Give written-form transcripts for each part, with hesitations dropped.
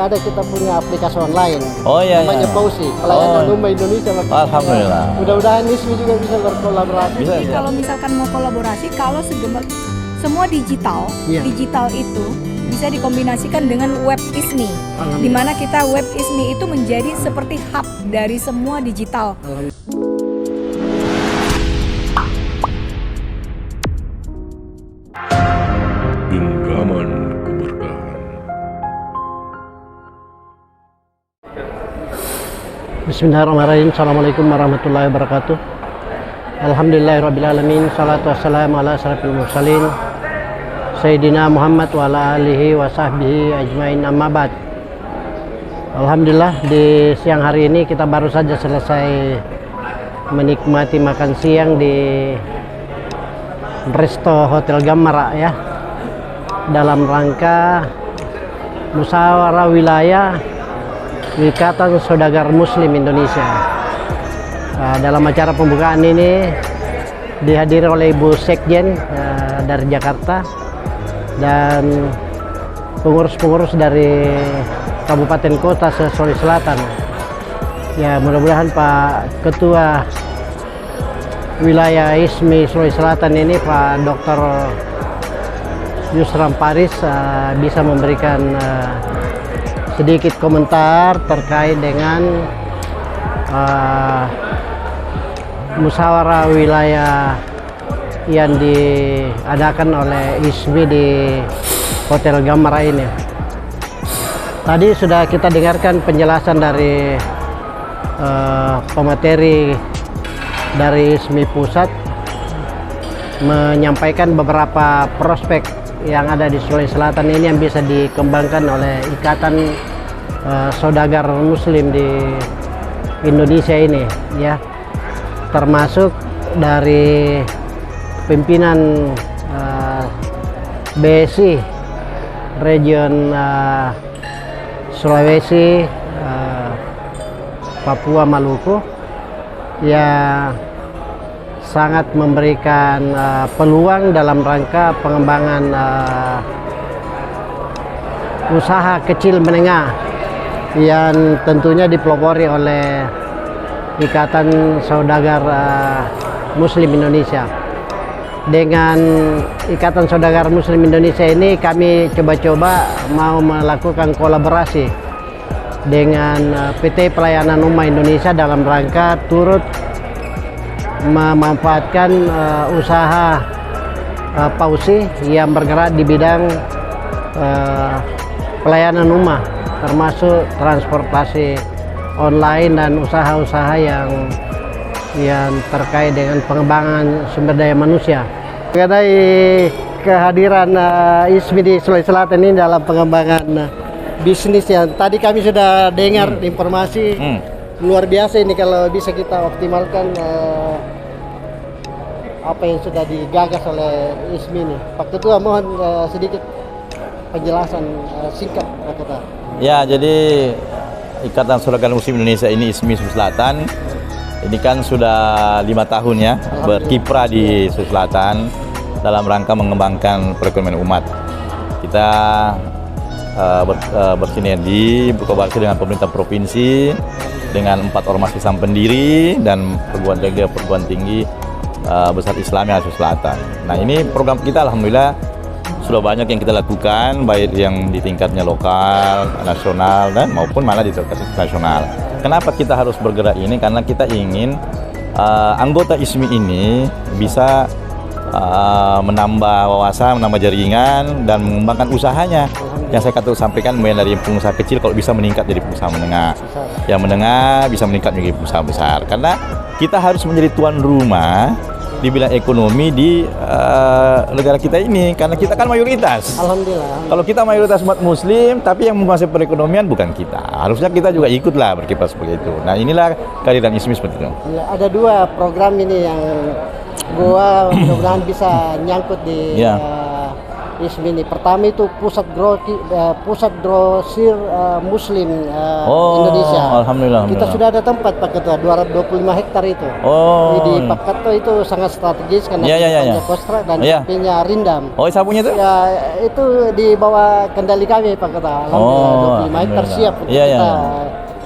ada kita punya aplikasi online. Oh iya, namanya iya. Pausi, pelayanan rumah Indonesia. Alhamdulillah. Mudah-mudahan ISMI juga bisa berkolaborasi. Bisa, Jadi kalau misalkan mau kolaborasi, kalau semua digital, Iya. digital itu bisa dikombinasikan dengan web ISMI, di mana kita web ISMI itu menjadi seperti hub dari semua digital. Genggaman keberkahan. Bismillahirrahmanirrahim. Assalamualaikum warahmatullahi wabarakatuh. Alhamdulillahirrabbilalamin. Salatu wassalamu ala asrafil mursalin Sayyidina Muhammad wa ala alihi wa sahbihi ajmain, amma ba'd. Alhamdulillah, di siang hari ini kita baru saja selesai menikmati makan siang di Resto Hotel Gammara ya, dalam rangka musyawarah wilayah Ikatan Saudagar Muslim Indonesia. Dalam acara pembukaan ini dihadiri oleh Ibu Sekjen dari Jakarta dan pengurus-pengurus dari kabupaten kota Sulawesi Selatan. Ya, mudah-mudahan Pak Ketua Wilayah ISMI Sulawesi Selatan ini, Pak Dr. Yusram Paris, bisa memberikan sedikit komentar terkait dengan musyawarah wilayah yang diadakan oleh ISMI di Hotel Gammara ini. Tadi sudah kita dengarkan penjelasan dari pemateri dari ISMI Pusat, menyampaikan beberapa prospek yang ada di Sulawesi Selatan ini yang bisa dikembangkan oleh Ikatan Saudagar Muslim di Indonesia ini ya, termasuk dari pimpinan BSI region Sulawesi, Papua, Maluku, yang sangat memberikan peluang dalam rangka pengembangan usaha kecil menengah yang tentunya dipelopori oleh Ikatan Saudagar Muslim Indonesia. Dengan Ikatan Saudagar Muslim Indonesia ini kami coba-coba mau melakukan kolaborasi dengan PT Pelayanan Umum Indonesia dalam rangka turut memanfaatkan usaha Pausi yang bergerak di bidang pelayanan umum, termasuk transportasi online dan usaha-usaha yang terkait dengan pengembangan sumber daya manusia. Mengenai kehadiran ISMI di Sulawesi Selatan ini dalam pengembangan bisnis yang tadi kami sudah dengar informasi luar biasa ini, kalau bisa kita optimalkan apa yang sudah digagas oleh ISMI ini. Pak Ketua, mohon sedikit penjelasan singkat Pak Ketua. Ya, jadi Ikatan Saudagar Muslim Indonesia ini ISMI Sulawesi Selatan ini kan sudah 5 tahun ya berkiprah di Sulawesi Selatan dalam rangka mengembangkan perekonomian umat. Kita bersinergi, berkolaborasi dengan pemerintah provinsi, dengan 4 ormas Islam pendiri dan perguruan tinggi besar Islam yang Sulawesi Selatan. Nah, ini program kita alhamdulillah sudah banyak yang kita lakukan, baik yang di tingkatnya lokal, nasional, dan maupun malah di tingkat internasional. Kenapa kita harus bergerak ini? Karena kita ingin anggota ISMI ini bisa menambah wawasan, menambah jaringan, dan mengembangkan usahanya. Yang saya sampaikan, mulai dari pengusaha kecil kalau bisa meningkat jadi pengusaha menengah, yang menengah bisa meningkat menjadi pengusaha besar. Karena kita harus menjadi tuan rumah di bidang ekonomi di negara kita ini, karena kita kan mayoritas. Alhamdulillah. Kalau kita mayoritas umat Muslim, tapi yang menguasai perekonomian bukan kita. Harusnya kita juga ikutlah berkiprah seperti itu. Nah, inilah kehadiran ISMI seperti itu. Ya, ada 2 program ini yang gua mudah-mudahan bisa nyangkut di ISMI ini. Pertama itu pusat grosir Muslim Indonesia. Alhamdulillah. Kita sudah ada tempat Pak Ketua, 225 hektar itu. Di Pakato itu sangat strategis karena ya. Kostra dan Iya. sampingnya Rindam. Sapunya itu? Ya, itu di bawah kendali kami Pak Ketua. Alhamdulillah 25 hektar siap untuk kita.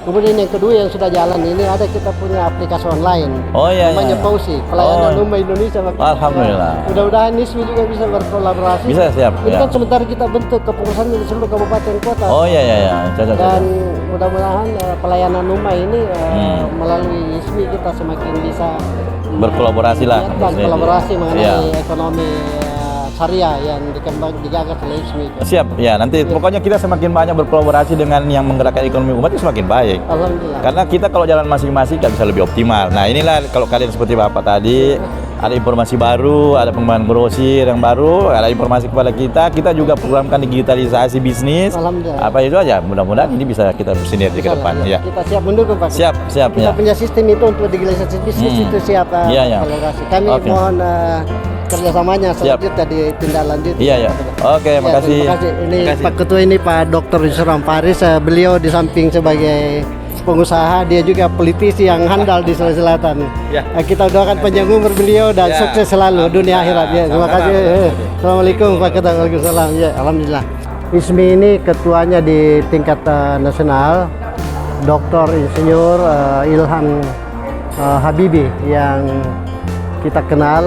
Kemudian yang kedua yang sudah jalan ini ada kita punya aplikasi online. Namanya Pausi, pelayanan rumah Indonesia. Alhamdulillah. Mudah-mudahan ISMI juga bisa berkolaborasi. Bisa, siap. Ini kan sementara kita bentuk kepengurusan di seluruh kabupaten kota. Dan mudah-mudahan pelayanan rumah ini melalui ISMI kita semakin bisa berkolaborasi lah. Kolaborasi mengenai ekonomi syariah yang digagas oleh ISMI. Siap, ya nanti pokoknya kita semakin banyak berkolaborasi dengan yang menggerakkan ekonomi umat itu semakin baik. Alhamdulillah. Karena kita kalau jalan masing-masing kan bisa lebih optimal. Nah inilah kalau kalian seperti Bapak tadi, ada informasi baru, ada pengembangan grosir yang baru, ada informasi kepada kita juga programkan digitalisasi bisnis. Alhamdulillah. Apa itu aja, mudah-mudahan ini bisa kita sinergi ke depan. Ya. Kita siap mendukung Pak. Siap. Kita punya sistem itu untuk digitalisasi bisnis itu siap kolaborasi. Kami mohon kerjasamanya selanjutnya ditindaklanjuti. Iya. Oke, makasih. Terima kasih. Ini Pak Ketua ini Pak Dr. Yusran Faris. Beliau di samping sebagai pengusaha, dia juga politisi yang handal di Sulawesi Selatan. Kita doakan panjang umur beliau dan sukses selalu dunia akhirat. Ya, terima kasih. Assalamualaikum Pak Ketua. Waalaikumsalam. Ya, alhamdulillah. ISMI ini ketuanya di tingkat nasional, Dr. Insinyur Ilham Habibi yang kita kenal.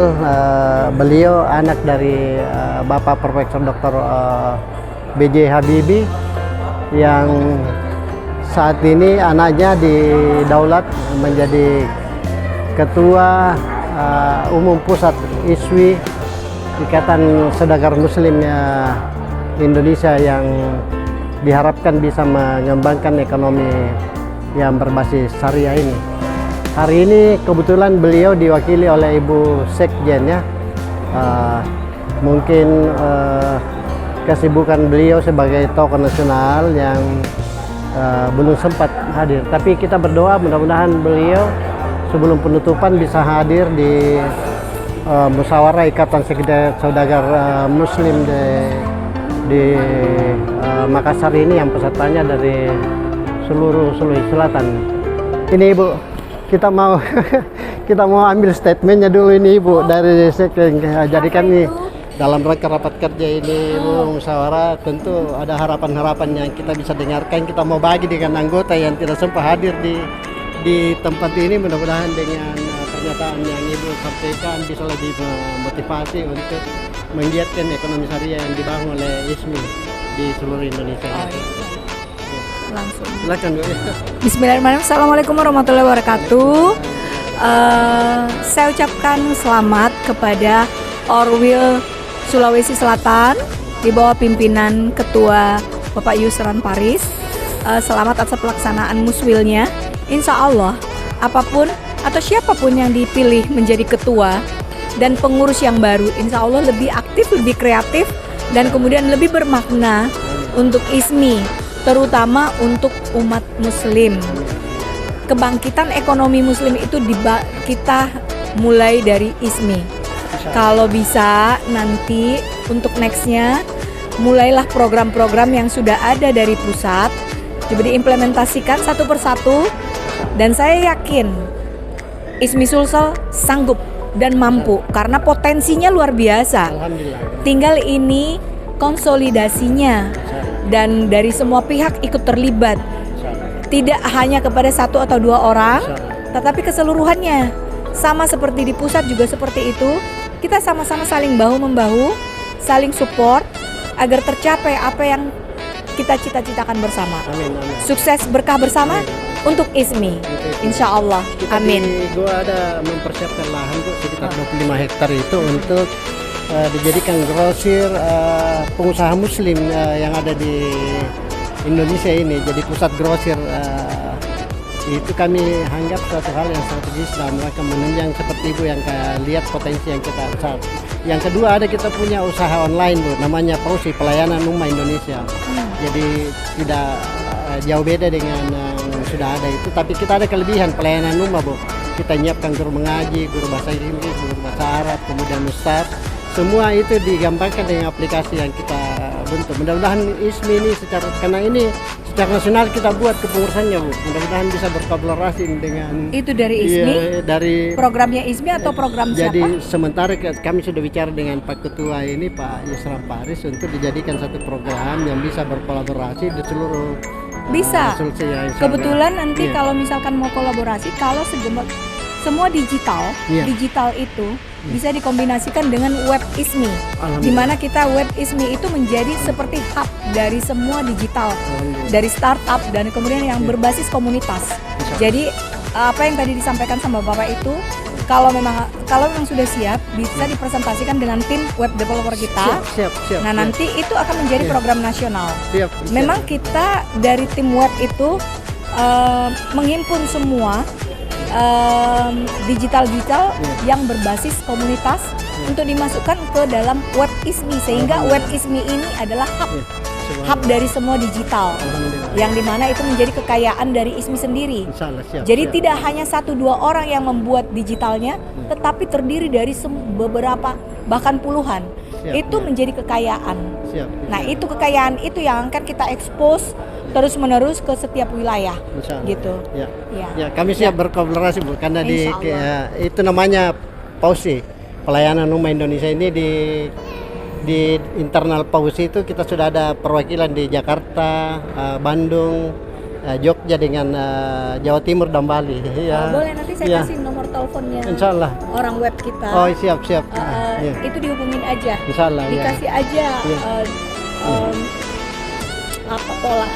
Beliau anak dari Bapak Profesor Dr. B.J. Habibie yang saat ini anaknya didaulat menjadi Ketua Umum Pusat ISWI, Ikatan Saudagar Muslim Indonesia, yang diharapkan bisa mengembangkan ekonomi yang berbasis syariah ini. Hari ini kebetulan beliau diwakili oleh Ibu Sekjen ya. Mungkin kesibukan beliau sebagai tokoh nasional yang belum sempat hadir. Tapi kita berdoa mudah-mudahan beliau sebelum penutupan bisa hadir di musyawarah Ikatan Saudagar Muslim di Makassar ini yang pesertanya dari seluruh Sulawesi Selatan. Ini Ibu, kita mau ambil statementnya dulu ini Ibu dari Sekjen. Jadi kami dalam rangka rapat kerja ini Ibu musyawarah tentu ada harapan-harapan yang kita bisa dengarkan. Kita mau bagi dengan anggota yang tidak sempat hadir di tempat ini. Mudah-mudahan dengan pernyataan yang Ibu sampaikan bisa lebih memotivasi untuk menggiatkan ekonomi syariah yang dibangun oleh ISMI di seluruh Indonesia. Langsung. Silakan Bu. Bismillahirrahmanirrahim. Assalamualaikum warahmatullahi wabarakatuh. Saya ucapkan selamat kepada Orwil Sulawesi Selatan di bawah pimpinan Ketua Bapak Yusran Faris. Selamat atas pelaksanaan muswilnya. Insya Allah apapun atau siapapun yang dipilih menjadi ketua dan pengurus yang baru, insya Allah lebih aktif, lebih kreatif, dan kemudian lebih bermakna untuk ISMI, terutama untuk umat muslim. Kebangkitan ekonomi muslim itu kita mulai dari ISMI. Kalau bisa nanti untuk nextnya mulailah program-program yang sudah ada dari pusat coba diimplementasikan satu persatu, dan saya yakin ISMI Sulsel sanggup dan mampu karena potensinya luar biasa. Tinggal ini konsolidasinya dan dari semua pihak ikut terlibat, tidak hanya kepada satu atau dua orang, tetapi keseluruhannya. Sama seperti di pusat juga seperti itu. Kita sama-sama saling bahu-membahu, saling support agar tercapai apa yang kita cita-citakan bersama. Amin. Sukses berkah bersama untuk ISMI, insya Allah. Amin. Gua ada mempersiapkan lahan Bu sekitar 25 hektar itu untuk dijadikan grosir pengusaha muslim yang ada di Indonesia ini, jadi pusat grosir. Itu kami anggap suatu hal yang strategis dalam rangka menunjang seperti Ibu yang lihat potensi yang kita besar. Yang kedua ada kita punya usaha online Bu, namanya Pausi, pelayanan rumah Indonesia. Jadi tidak jauh beda dengan yang sudah ada itu, tapi kita ada kelebihan pelayanan rumah Bu. Kita menyiapkan guru mengaji, guru bahasa Inggris, guru bahasa Arab, kemudian ustaz, semua itu digambarkan dengan aplikasi yang kita bentuk. Mudah-mudahan ISMI ini karena ini secara nasional kita buat kepengurusannya, Bu. Mudah-mudahan bisa berkolaborasi dengan Itu dari ISMI? Iya, dari Programnya ISMI atau program jadi siapa? sementara kami sudah bicara dengan Pak Ketua ini, Pak Yusran Paris, untuk dijadikan satu program yang bisa berkolaborasi di seluruh Bisa. solusi yang insya Allah. Kebetulan nanti Iya. kalau misalkan mau kolaborasi, kalau semua digital, Iya. digital itu bisa dikombinasikan dengan web ISMI, Alhamdulillah. di mana kita web ISMI itu menjadi seperti hub dari semua digital, Alhamdulillah. dari startup dan kemudian yang Iya. berbasis komunitas. Insya Allah. Jadi apa yang tadi disampaikan sama Bapak itu, kalau memang sudah siap, bisa dipresentasikan dengan tim web developer kita. Siap. Nah, nanti itu akan menjadi Iya. program nasional. siap. Memang kita dari tim web itu menghimpun semua digital yang berbasis komunitas untuk dimasukkan ke dalam web ISMI, sehingga web ISMI ini adalah hub dari semua digital, Alhamdulillah. yang dimana itu menjadi kekayaan dari ISMI sendiri. Insya Allah, siap. Jadi siap. tidak hanya 1-2 orang yang membuat digitalnya, tetapi terdiri dari beberapa bahkan puluhan. Siap, Itu ya. menjadi kekayaan. Siap. Nah, itu kekayaan itu yang akan kita expose terus-menerus ke setiap wilayah. Insya Allah. Gitu. Ya. Ya. Ya, kami siap berkolaborasi, Bu, karena Insya Allah. itu namanya PAUSI, Pelayanan Umum Indonesia ini di internal PAUSI itu kita sudah ada perwakilan di Jakarta, Bandung, Jogja dengan Jawa Timur dan Bali. Ya. Boleh nanti saya Ya. kasih nomor teleponnya Insya Allah. orang web kita. Oh, siap. Ya. Itu dihubungin aja. Insya Allah. Ya. Dikasih aja Ya. apa pola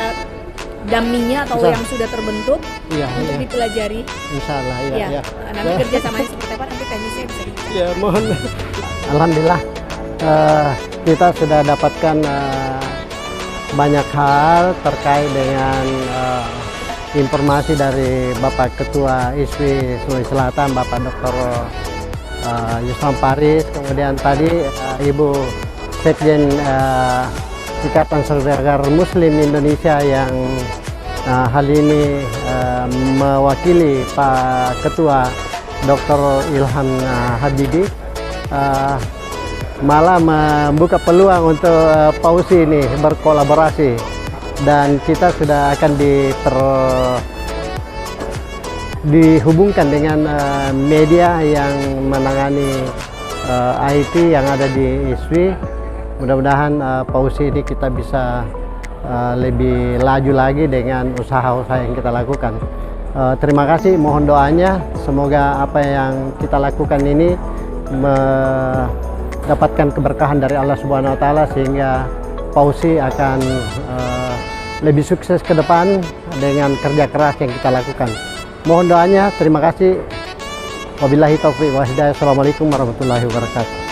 dummy-nya atau Insya- yang sudah terbentuk Iya, untuk iya. dipelajari. Insya Allah. Ya. Ya. Ya. Nanti Ya. kerjasamanya seperti apa nanti teknisnya bisa dibicarakan. Ya, mohon. Alhamdulillah kita sudah dapatkan banyak hal terkait dengan informasi dari Bapak Ketua ISMI Sulawesi Selatan, Bapak Dr. Yusran Paris, kemudian tadi Ibu Sekjen Ikatan Saudagar Muslim Indonesia yang hal ini mewakili Pak Ketua Dr. Ilham Habibi, malah membuka peluang untuk PAUSI ini berkolaborasi, dan kita sudah akan dihubungkan dengan media yang menangani IT yang ada di ISWI. Mudah-mudahan PAUSI ini kita bisa lebih laju lagi dengan usaha-usaha yang kita lakukan. Terima kasih, mohon doanya semoga apa yang kita lakukan ini mendapatkan keberkahan dari Allah Subhanahu wa taala, sehingga PAUSI akan lebih sukses ke depan dengan kerja keras yang kita lakukan. Mohon doanya, terima kasih. Wabillahi taufiq wa hidayah. Assalamualaikum warahmatullahi wabarakatuh.